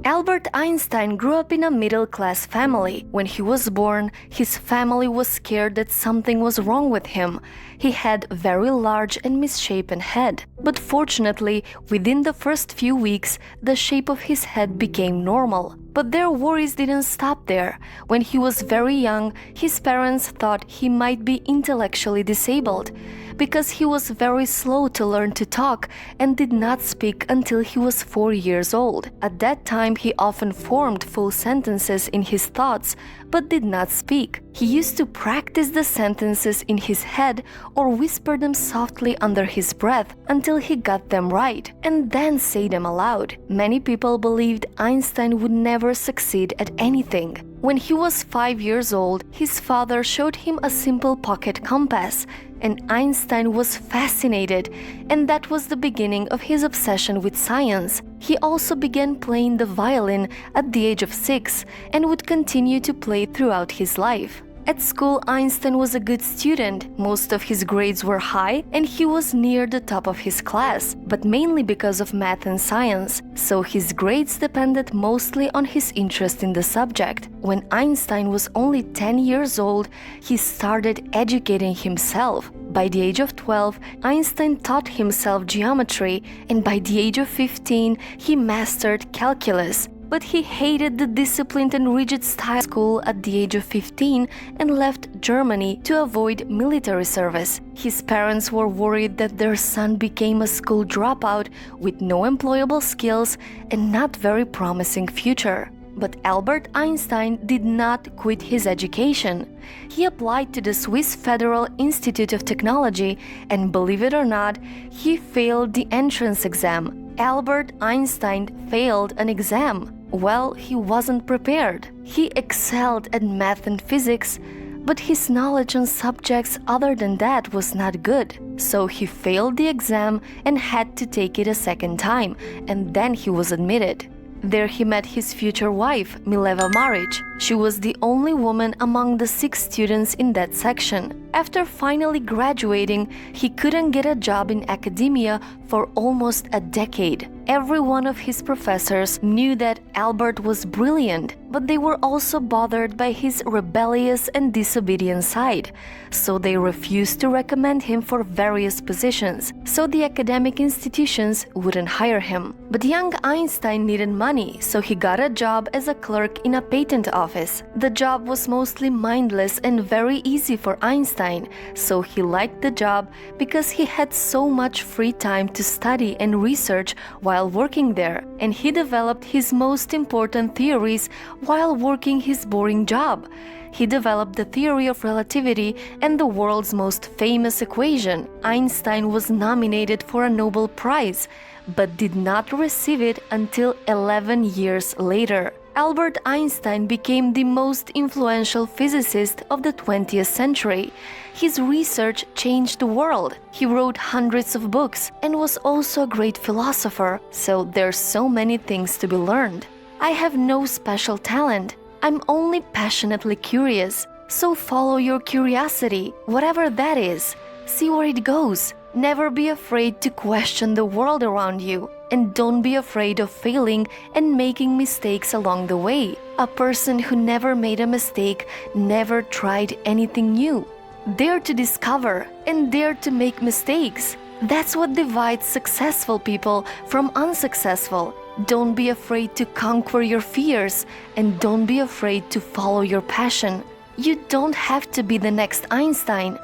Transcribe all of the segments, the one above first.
Albert Einstein grew up in a middle-class family. When he was born, his family was scared that something was wrong with him. He had a very large and misshapen head. But fortunately, within the first few weeks, the shape of his head became normal. But their worries didn't stop there. When he was very young, his parents thought he might be intellectually disabled because he was very slow to learn to talk and did not speak until he was 4 years old. At that time, he often formed full sentences in his thoughts but did not speak. He used to practice the sentences in his head or whisper them softly under his breath until he got them right, and then say them aloud. Many people believed Einstein would never succeed at anything. When he was 5 years old, his father showed him a simple pocket compass, and Einstein was fascinated, and that was the beginning of his obsession with science. He also began playing the violin at the age of 6 and would continue to play throughout his life. At school, Einstein was a good student. Most of his grades were high and he was near the top of his class, but mainly because of math and science, so his grades depended mostly on his interest in the subject. When Einstein was only 10 years old, he started educating himself. By the age of 12, Einstein taught himself geometry, and by the age of 15, he mastered calculus. But he hated the disciplined and rigid style of school at the age of 15 and left Germany to avoid military service. His parents were worried that their son became a school dropout with no employable skills and not very promising future. But Albert Einstein did not quit his education. He applied to the Swiss Federal Institute of Technology and, believe it or not, he failed the entrance exam. Albert Einstein failed an exam. Well, he wasn't prepared. He excelled at math and physics, but his knowledge on subjects other than that was not good. So he failed the exam and had to take it a second time, and then he was admitted. There he met his future wife, Mileva Maric. She was the only woman among the 6 students in that section. After finally graduating, he couldn't get a job in academia for almost a decade. Every one of his professors knew that Albert was brilliant, but they were also bothered by his rebellious and disobedient side, so they refused to recommend him for various positions, so the academic institutions wouldn't hire him. But young Einstein needed money, so he got a job as a clerk in a patent office. The job was mostly mindless and very easy for Einstein, so he liked the job because he had so much free time to study and research while working there, and he developed his most important theories while working his boring job. He developed the theory of relativity and the world's most famous equation. Einstein was nominated for a Nobel Prize, but did not receive it until 11 years later. Albert Einstein became the most influential physicist of the 20th century. His research changed the world. He wrote hundreds of books and was also a great philosopher, so there's so many things to be learned. I have no special talent. I'm only passionately curious. So follow your curiosity, whatever that is. See where it goes. Never be afraid to question the world around you. And don't be afraid of failing and making mistakes along the way. A person who never made a mistake never tried anything new. Dare to discover and dare to make mistakes. That's what divides successful people from unsuccessful. Don't be afraid to conquer your fears, and don't be afraid to follow your passion. You don't have to be the next Einstein.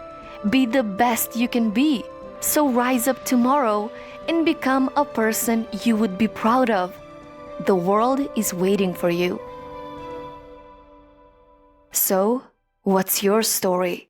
Be the best you can be. So rise up tomorrow and become a person you would be proud of. The world is waiting for you. So, what's your story?